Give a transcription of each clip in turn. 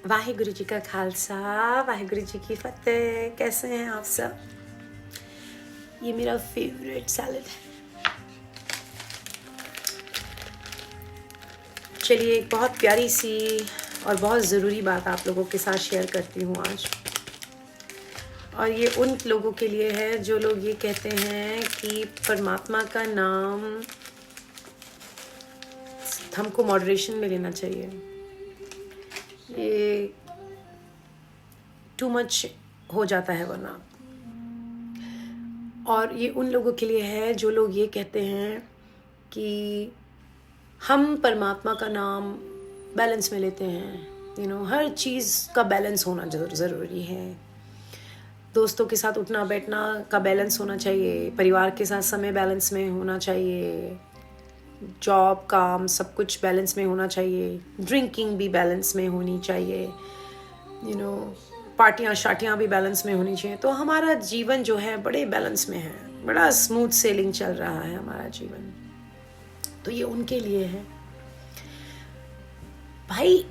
वाहिगुरु जी का खालसा, वाहिगुरु जी की फतेह। कैसे हैं आप सब? ये मेरा फेवरेट सैलड है। चलिए, एक बहुत प्यारी सी और बहुत ज़रूरी बात आप लोगों के साथ शेयर करती हूँ आज। और ये उन लोगों के लिए है जो लोग ये कहते हैं कि परमात्मा का नाम हमको मॉडरेशन में लेना चाहिए। ये टू मच हो जाता है वरना। और ये उन लोगों के लिए है जो लोग ये कहते हैं कि हम परमात्मा का नाम बैलेंस में लेते हैं। हर चीज़ का बैलेंस होना ज़रूरी है। दोस्तों के साथ उठना बैठना का बैलेंस होना चाहिए, परिवार के साथ समय बैलेंस में होना चाहिए, जॉब काम सब कुछ बैलेंस में होना चाहिए, ड्रिंकिंग भी बैलेंस में होनी चाहिए, पार्टियाँ शाटियाँ भी बैलेंस में होनी चाहिए। तो हमारा जीवन जो है बड़े बैलेंस में है, बड़ा स्मूथ सेलिंग चल रहा है हमारा जीवन। तो ये उनके लिए है। भाई,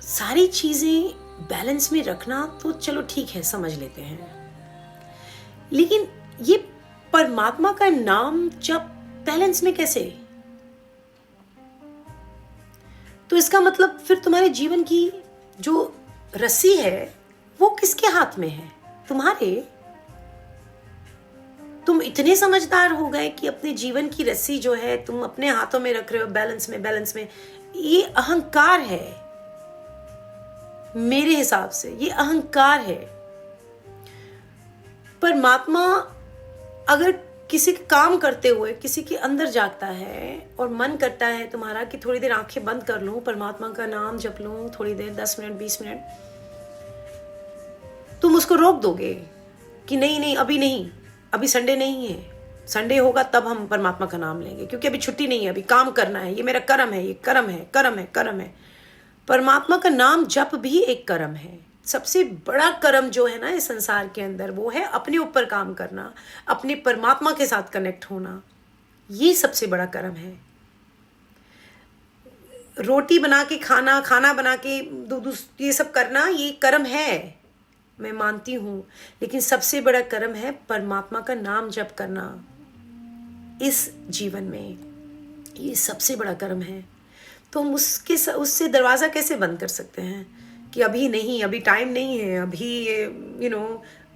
सारी चीज़ें बैलेंस में रखना तो चलो ठीक है, समझ लेते हैं, लेकिन ये परमात्मा का नाम जब बैलेंस में कैसे? तो इसका मतलब फिर तुम्हारे जीवन की जो रस्सी है वो किसके हाथ में है? तुम्हारे। तुम इतने समझदार हो गए कि अपने जीवन की रस्सी जो है तुम अपने हाथों में रख रहे हो, बैलेंस में। ये अहंकार है, मेरे हिसाब से ये अहंकार है। परमात्मा अगर किसी काम करते हुए किसी के अंदर जागता है और मन करता है तुम्हारा कि थोड़ी देर आंखें बंद कर लूं, परमात्मा का नाम जप लूं थोड़ी देर, 10 मिनट 20 मिनट, तुम उसको रोक दोगे कि नहीं अभी नहीं, अभी संडे नहीं है, संडे होगा तब हम परमात्मा का नाम लेंगे, क्योंकि अभी छुट्टी नहीं है, अभी काम करना है, ये मेरा कर्म है, ये कर्म है। परमात्मा का नाम जप भी एक कर्म है। सबसे बड़ा कर्म जो है ना इस संसार के अंदर, वो है अपने ऊपर काम करना, अपने परमात्मा के साथ कनेक्ट होना। ये सबसे बड़ा कर्म है। रोटी बना के खाना, खाना बना के दूध, ये सब करना, ये कर्म है, मैं मानती हूँ। लेकिन सबसे बड़ा कर्म है परमात्मा का नाम जप करना इस जीवन में। ये सबसे बड़ा कर्म है। तो हम उससे दरवाज़ा कैसे बंद कर सकते हैं कि अभी नहीं, अभी टाइम नहीं है, अभी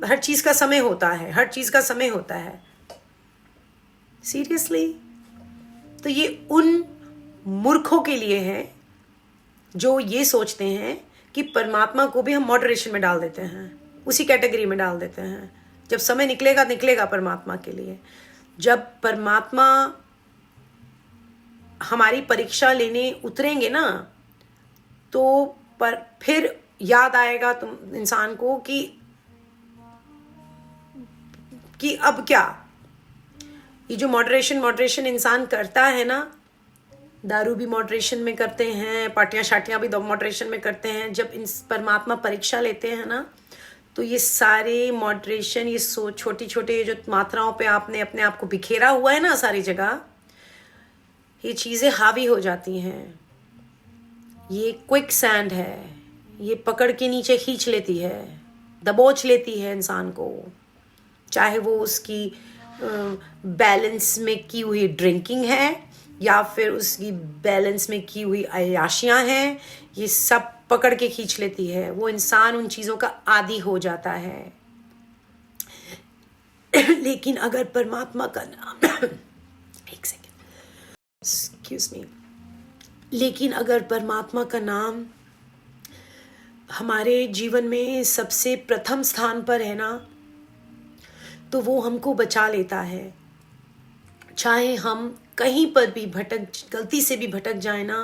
हर चीज़ का समय होता है, हर चीज़ का समय होता है। सीरियसली? तो ये उन मूर्खों के लिए है जो ये सोचते हैं कि परमात्मा को भी हम मॉडरेशन में डाल देते हैं, उसी कैटेगरी में डाल देते हैं। जब समय निकलेगा परमात्मा के लिए, जब परमात्मा हमारी परीक्षा लेने उतरेंगे ना, तो फिर याद आएगा तुम इंसान को कि अब क्या। ये जो मॉडरेशन इंसान करता है ना, दारू भी मॉडरेशन में करते हैं, पार्टियां शाटियां भी मॉडरेशन में करते हैं। जब परमात्मा परीक्षा लेते हैं ना, तो ये सारे मॉडरेशन, ये छोटी छोटी जो मात्राओं पे आपने अपने आप को बिखेरा हुआ है ना सारी जगह, ये चीज़ें हावी हो जाती हैं। ये क्विक सैंड है, ये पकड़ के नीचे खींच लेती है, दबोच लेती है इंसान को। चाहे वो उसकी बैलेंस में की हुई ड्रिंकिंग है या फिर उसकी बैलेंस में की हुई अय्याशियाँ हैं, ये सब पकड़ के खींच लेती है। वो इंसान उन चीज़ों का आदी हो जाता है। लेकिन अगर परमात्मा का नाम एक सेकेंड, एक्सक्यूज मी, लेकिन अगर परमात्मा का नाम हमारे जीवन में सबसे प्रथम स्थान पर है ना, तो वो हमको बचा लेता है। चाहे हम कहीं पर भी गलती से भी भटक जाए ना,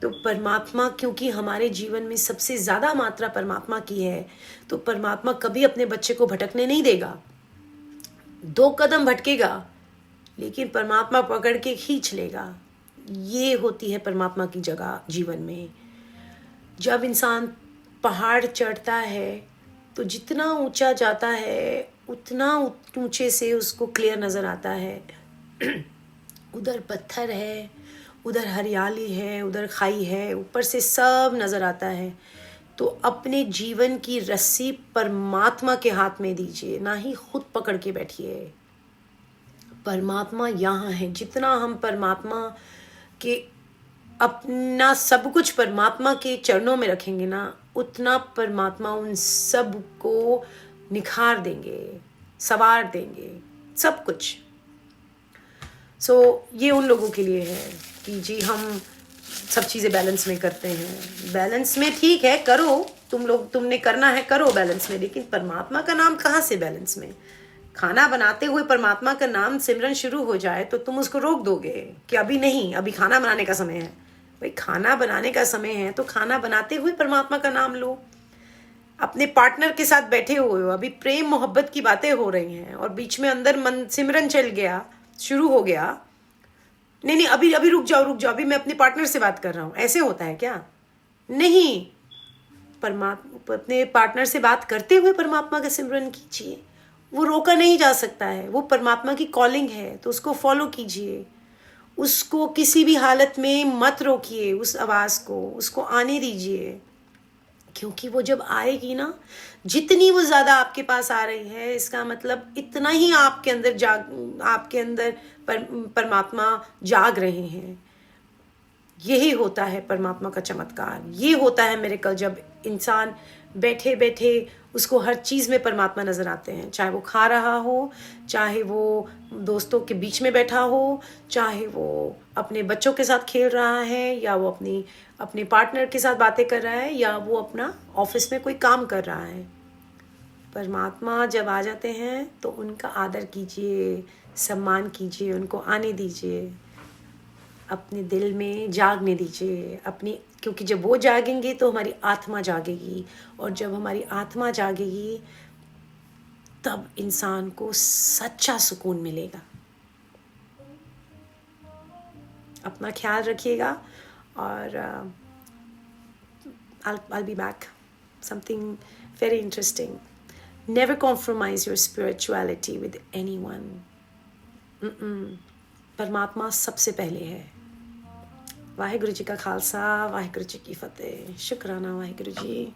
तो परमात्मा, क्योंकि हमारे जीवन में सबसे ज़्यादा मात्रा परमात्मा की है, तो परमात्मा कभी अपने बच्चे को भटकने नहीं देगा। 2 कदम भटकेगा लेकिन परमात्मा पकड़ के खींच लेगा। ये होती है परमात्मा की जगह जीवन में। जब इंसान पहाड़ चढ़ता है तो जितना ऊंचा जाता है उतना ऊंचे से उसको क्लियर नज़र आता है। उधर पत्थर है, उधर हरियाली है, उधर खाई है, ऊपर से सब नज़र आता है। तो अपने जीवन की रस्सी परमात्मा के हाथ में दीजिए, ना ही खुद पकड़ के बैठिए। परमात्मा यहाँ है। जितना हम परमात्मा के अपना सब कुछ परमात्मा के चरणों में रखेंगे ना, उतना परमात्मा उन सब को निखार देंगे, सवार देंगे, सब कुछ। ये उन लोगों के लिए है कि जी हम सब चीज़ें बैलेंस में करते हैं। बैलेंस में ठीक है, करो, तुमने करना है, करो बैलेंस में, लेकिन परमात्मा का नाम कहाँ से बैलेंस में? खाना बनाते हुए परमात्मा का नाम सिमरन शुरू हो जाए तो तुम उसको रोक दोगे कि अभी नहीं, अभी खाना बनाने का समय है। भाई खाना बनाने का समय है तो खाना बनाते हुए परमात्मा का नाम लो। अपने पार्टनर के साथ बैठे हुए हो, अभी प्रेम मोहब्बत की बातें हो रही हैं और बीच में अंदर मन सिमरन चल गया, शुरू हो गया, नहीं अभी अभी रुक जाओ, अभी मैं अपने पार्टनर से बात कर रहा हूँ, ऐसे होता है क्या? नहीं, परमात्मा अपने पार्टनर से बात करते हुए परमात्मा का सिमरन कीजिए। वो रोका नहीं जा सकता है, वो परमात्मा की कॉलिंग है, तो उसको फॉलो कीजिए। उसको किसी भी हालत में मत रोकिए, उस आवाज़ को, उसको आने दीजिए, क्योंकि वो जब आएगी ना, जितनी वो ज़्यादा आपके पास आ रही है, इसका मतलब इतना ही आपके अंदर परमात्मा जाग रहे हैं। यही होता है परमात्मा का चमत्कार, ये होता है मिरेकल, जब इंसान बैठे बैठे उसको हर चीज़ में परमात्मा नज़र आते हैं। चाहे वो खा रहा हो, चाहे वो दोस्तों के बीच में बैठा हो, चाहे वो अपने बच्चों के साथ खेल रहा है, या वो अपने पार्टनर के साथ बातें कर रहा है, या वो अपना ऑफिस में कोई काम कर रहा है। परमात्मा जब आ जाते हैं तो उनका आदर कीजिए, सम्मान कीजिए, उनको आने दीजिए, अपने दिल में जागने दीजिए क्योंकि जब वो जागेंगे तो हमारी आत्मा जागेगी, और जब हमारी आत्मा जागेगी तब इंसान को सच्चा सुकून मिलेगा। अपना ख्याल रखिएगा, और I'll be back. Something very interesting. Never compromise your spirituality with anyone. परमात्मा सबसे पहले है। वाहिगुरु जी का खालसा, वाहिगुरु जी की फतेह। शुक्राना वाहिगुरु जी।